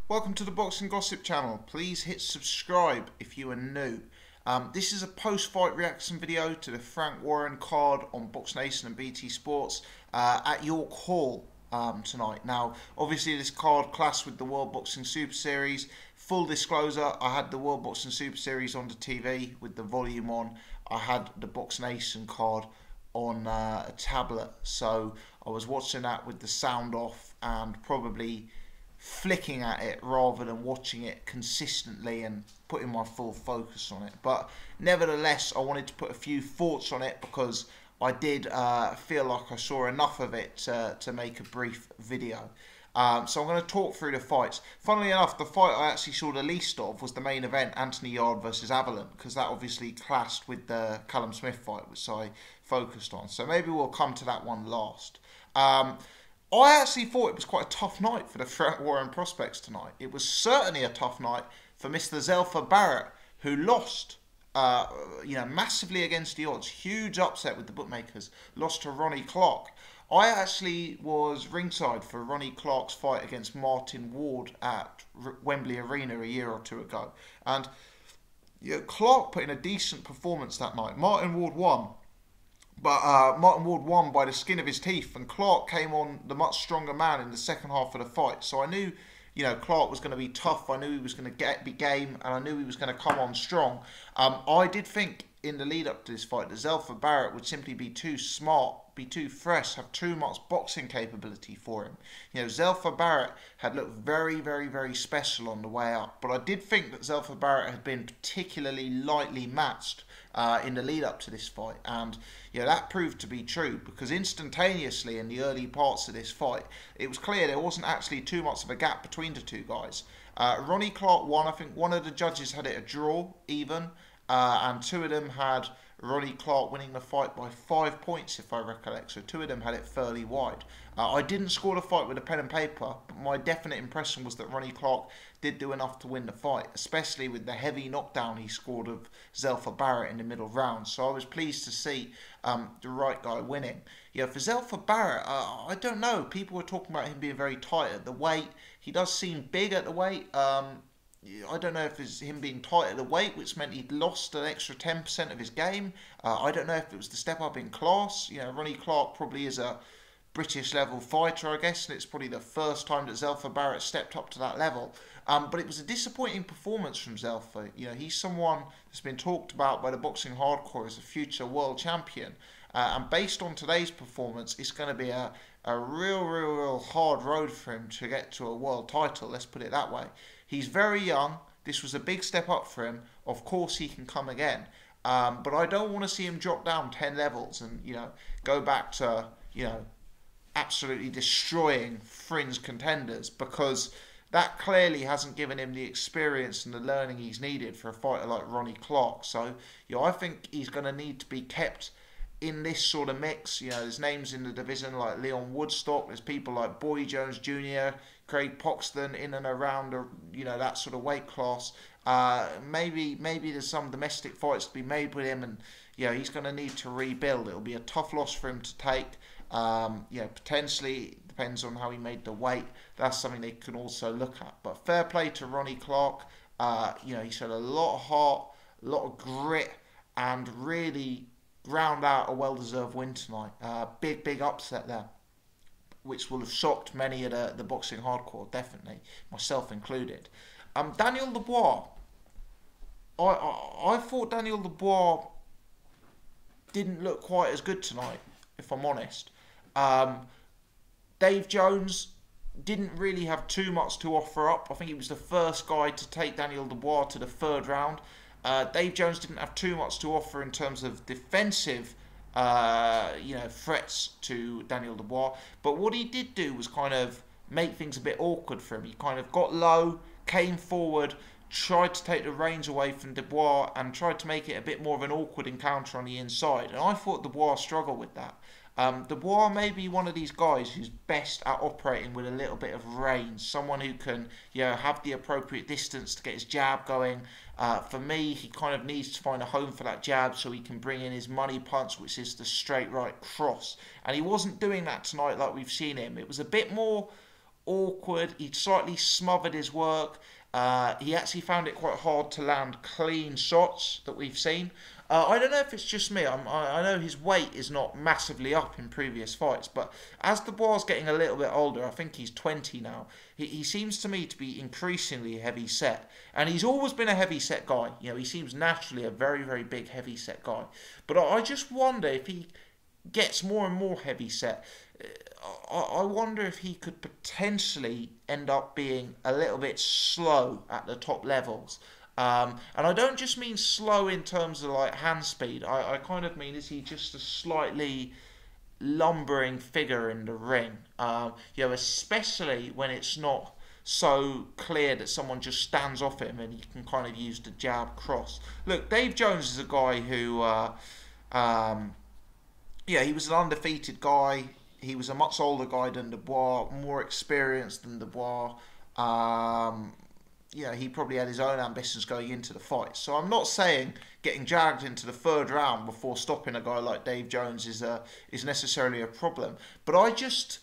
Welcome to the Boxing Gossip channel. Please hit subscribe if you are new. This is a post-fight reaction video to the Frank Warren card on Box Nation and BT Sports at York Hall tonight. Now, obviously this card clashed with the World Boxing Super Series. Full disclosure, I had the World Boxing Super Series on the TV with the volume on. I had the Box Nation card on a tablet, so I was watching that with the sound off and probably flicking at it rather than watching it consistently and putting my full focus on it. But nevertheless, I wanted to put a few thoughts on it because I did feel like I saw enough of it to make a brief video. So I'm going to talk through the fights. Funnily enough, the fight I actually saw the least of was the main event, Anthony Yarde versus Avila, because that obviously clashed with the Callum Smith fight, which I focused on. So maybe we'll come to that one last. I actually thought it was quite a tough night for the Frank Warren prospects tonight. It was certainly a tough night for Mr. Zelfa Barrett, who lost massively against the odds. Huge upset with the bookmakers. Lost to Ronnie Clark. I actually was ringside for Ronnie Clark's fight against Martin Ward at Wembley Arena a year or two ago. And Clark put in a decent performance that night. Martin Ward won. But Martin Ward won by the skin of his teeth, and Clark came on the much stronger man in the second half of the fight. So I knew, Clark was going to be tough. I knew he was going to be game, and I knew he was going to come on strong. I did think in the lead up to this fight that Zelfa Barrett would simply be too smart, be too fresh, have too much boxing capability for him. Zelfa Barrett had looked very, very, very special on the way up, but I did think that Zelfa Barrett had been particularly lightly matched in the lead up to this fight, and that proved to be true because instantaneously in the early parts of this fight it was clear there wasn't actually too much of a gap between the two guys. Ronnie Clark won. I think one of the judges had it a draw even, and two of them had Ronnie Clark winning the fight by 5 points if I recollect, so two of them had it fairly wide. I didn't score the fight with a pen and paper, but my definite impression was that Ronnie Clark did do enough to win the fight, especially with the heavy knockdown he scored of Zelfa Barrett in the middle round. So I was pleased to see the right guy winning. For Zelfa Barrett, I don't know, people were talking about him being very tight at the weight. He does seem big at the weight. I don't know if it's him being tight at the weight, which meant he'd lost an extra 10% of his game. I don't know if it was the step up in class. Ronnie Clark probably is a British level fighter, I guess, and it's probably the first time that Zelfa Barrett stepped up to that level. But it was a disappointing performance from Zelfa. He's someone that's been talked about by the boxing hardcore as a future world champion. And based on today's performance, it's going to be a real hard road for him to get to a world title, let's put it that way. He's very young. This was a big step up for him. Of course he can come again. But I don't want to see him drop down 10 levels and, go back to, absolutely destroying fringe contenders, because that clearly hasn't given him the experience and the learning he's needed for a fighter like Ronnie Clark. So, I think he's going to need to be kept in this sort of mix. There's names in the division like Leon Woodstock. There's people like Boy Jones Jr., Craig Poxton in and around, that sort of weight class. Maybe there's some domestic fights to be made with him, and he's going to need to rebuild. It'll be a tough loss for him to take. Potentially depends on how he made the weight. That's something they can also look at. But fair play to Ronnie Clark. He showed a lot of heart, a lot of grit, and really ground out a well-deserved win tonight. Big upset there, which will have shocked many of the boxing hardcore, definitely, myself included. Daniel Dubois. I thought Daniel Dubois didn't look quite as good tonight, if I'm honest. Dave Jones didn't really have too much to offer up. I think he was the first guy to take Daniel Dubois to the third round. Dave Jones didn't have too much to offer in terms of defensive threats to Daniel Dubois. But what he did do was kind of make things a bit awkward for him. He kind of got low, came forward, tried to take the reins away from Dubois, and tried to make it a bit more of an awkward encounter on the inside. And I thought Dubois struggled with that. Dubois may be one of these guys who's best at operating with a little bit of range. Someone who can, have the appropriate distance to get his jab going. For me, he kind of needs to find a home for that jab so he can bring in his money punch, which is the straight right cross. And he wasn't doing that tonight like we've seen him. It was a bit more awkward. He'd slightly smothered his work. He actually found it quite hard to land clean shots that we've seen. I don't know if it's just me. I know his weight is not massively up in previous fights, but as Dubois getting a little bit older, I think he's 20 now, he seems to me to be increasingly heavy set. And he's always been a heavy set guy. You know, he seems naturally a very, very big heavy set guy. But I just wonder if he gets more and more heavy set. I wonder if he could potentially end up being a little bit slow at the top levels. And I don't just mean slow in terms of like hand speed. I kind of mean, is he just a slightly lumbering figure in the ring? You know, especially when it's not so clear that someone just stands off him and he can kind of use the jab cross. Look, Dave Jones is a guy who, yeah, he was an undefeated guy. He was a much older guy than Dubois, more experienced than Dubois. You know, he probably had his own ambitions going into the fight. So I'm not saying getting dragged into the third round before stopping a guy like Dave Jones is necessarily a problem. But I just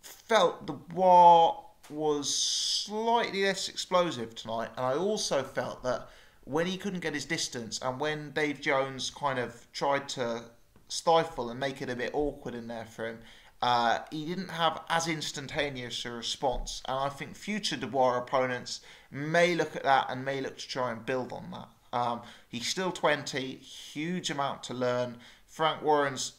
felt Dubois was slightly less explosive tonight. And I also felt that when he couldn't get his distance and when Dave Jones kind of tried to stifle and make it a bit awkward in there for him, he didn't have as instantaneous a response. And I think future Dubois opponents may look at that and may look to try and build on that. He's still 20, huge amount to learn. Frank Warren's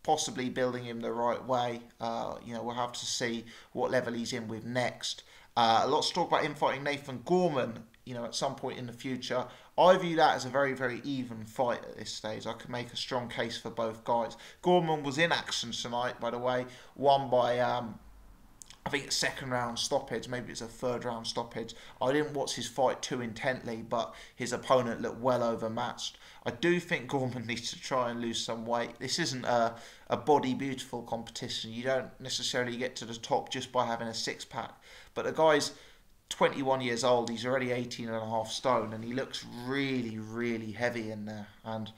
possibly building him the right way. You know, we'll have to see what level he's in with next. A lot to talk about him fighting Nathan Gorman, you know, at some point in the future. I view that as a very, very even fight at this stage. I could make a strong case for both guys. Gorman was in action tonight, by the way, won by, I think it's second round stoppage, maybe it's a third round stoppage. I didn't watch his fight too intently, but his opponent looked well overmatched. I do think Gorman needs to try and lose some weight. This isn't a body beautiful competition. You don't necessarily get to the top just by having a six-pack. But the guy's 21 years old, he's already 18.5 stone, and he looks really, really heavy in there. And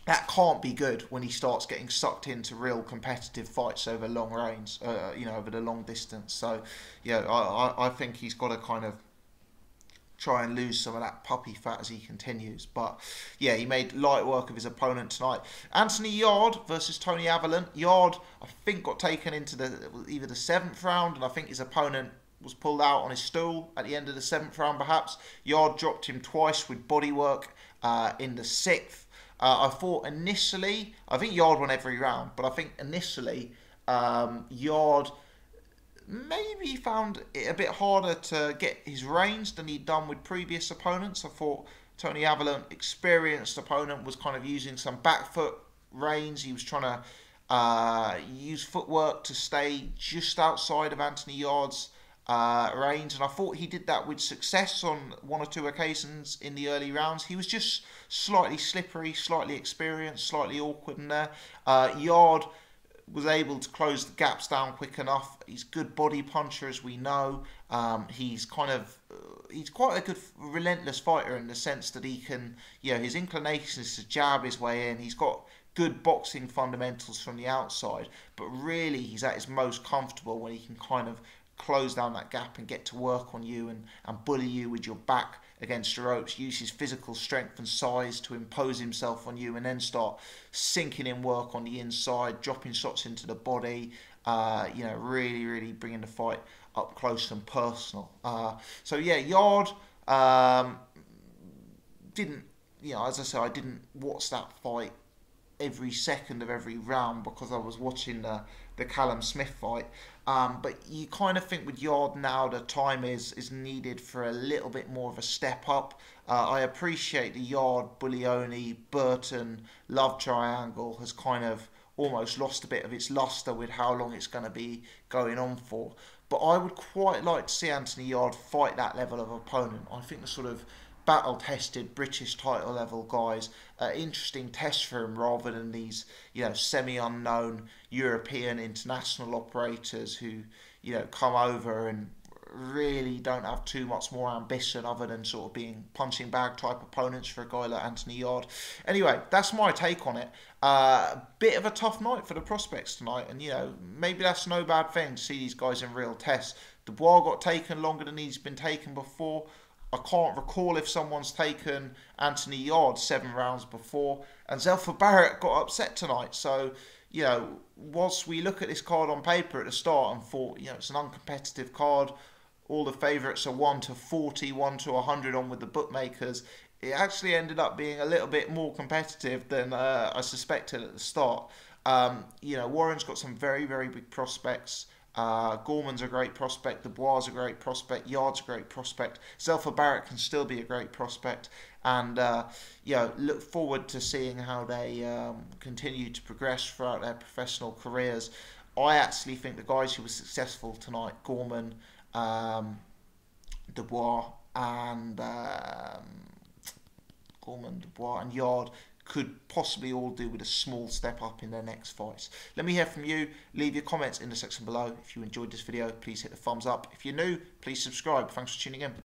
that can't be good when he starts getting sucked into real competitive fights over long range, you know, over the long distance. So, yeah, I think he's got to kind of try and lose some of that puppy fat as he continues. But yeah, he made light work of his opponent tonight. Anthony Yarde versus Tony Avila. Yarde, I think, got taken into either the 7th round, and I think his opponent was pulled out on his stool at the end of the 7th round, perhaps. Yarde dropped him twice with bodywork in the 6th. I thought initially, I think Yarde won every round, but I think initially Yarde maybe found it a bit harder to get his range than he'd done with previous opponents. I thought Tony Avila, experienced opponent, was kind of using some back foot range. He was trying to use footwork to stay just outside of Anthony Yarde's range, and I thought he did that with success on one or two occasions in the early rounds. He was just slightly slippery, slightly experienced, slightly awkward in there. Yarde was able to close the gaps down quick enough. He's a good body puncher, as we know. He's quite a good relentless fighter in the sense that he can, you know, his inclination is to jab his way in. He's got good boxing fundamentals from the outside, but really he's at his most comfortable when he can kind of close down that gap and get to work on you and bully you with your back against the ropes, use his physical strength and size to impose himself on you, and then start sinking in work on the inside, dropping shots into the body, you know, really, really bringing the fight up close and personal. So yeah, Yarde didn't, you know, as I said, I didn't watch that fight every second of every round because I was watching the Callum Smith fight. But you kind of think with Yarde now the time is needed for a little bit more of a step up. I appreciate the Yarde, Bullioni, Burton love triangle has kind of almost lost a bit of its luster with how long it's going to be going on for. But I would quite like to see Anthony Yarde fight that level of opponent. I think the sort of battle-tested British title level guys, interesting test for him rather than these, you know, semi-unknown European international operators who, you know, come over and really don't have too much more ambition other than sort of being punching bag type opponents for a guy like Anthony Yarde. Anyway, that's my take on it. Bit of a tough night for the prospects tonight, and maybe that's no bad thing to see these guys in real tests. Dubois got taken longer than he's been taken before. I can't recall if someone's taken Anthony Yarde 7 rounds before, and Zelfa Barrett got upset tonight. So, whilst we look at this card on paper at the start and thought, it's an uncompetitive card, all the favourites are 1 to 40, 1 to 100 on with the bookmakers, it actually ended up being a little bit more competitive than I suspected at the start. Warren's got some very, very big prospects. Gorman's a great prospect, Dubois is a great prospect, Yarde's a great prospect, Zelfa Barrett can still be a great prospect, and look forward to seeing how they continue to progress throughout their professional careers. I actually think the guys who were successful tonight, Gorman, Dubois and Yarde, could possibly all do with a small step up in their next fights. Let me hear from you. Leave your comments in the section below. If you enjoyed this video, please hit the thumbs up. If you're new, please subscribe. Thanks for tuning in.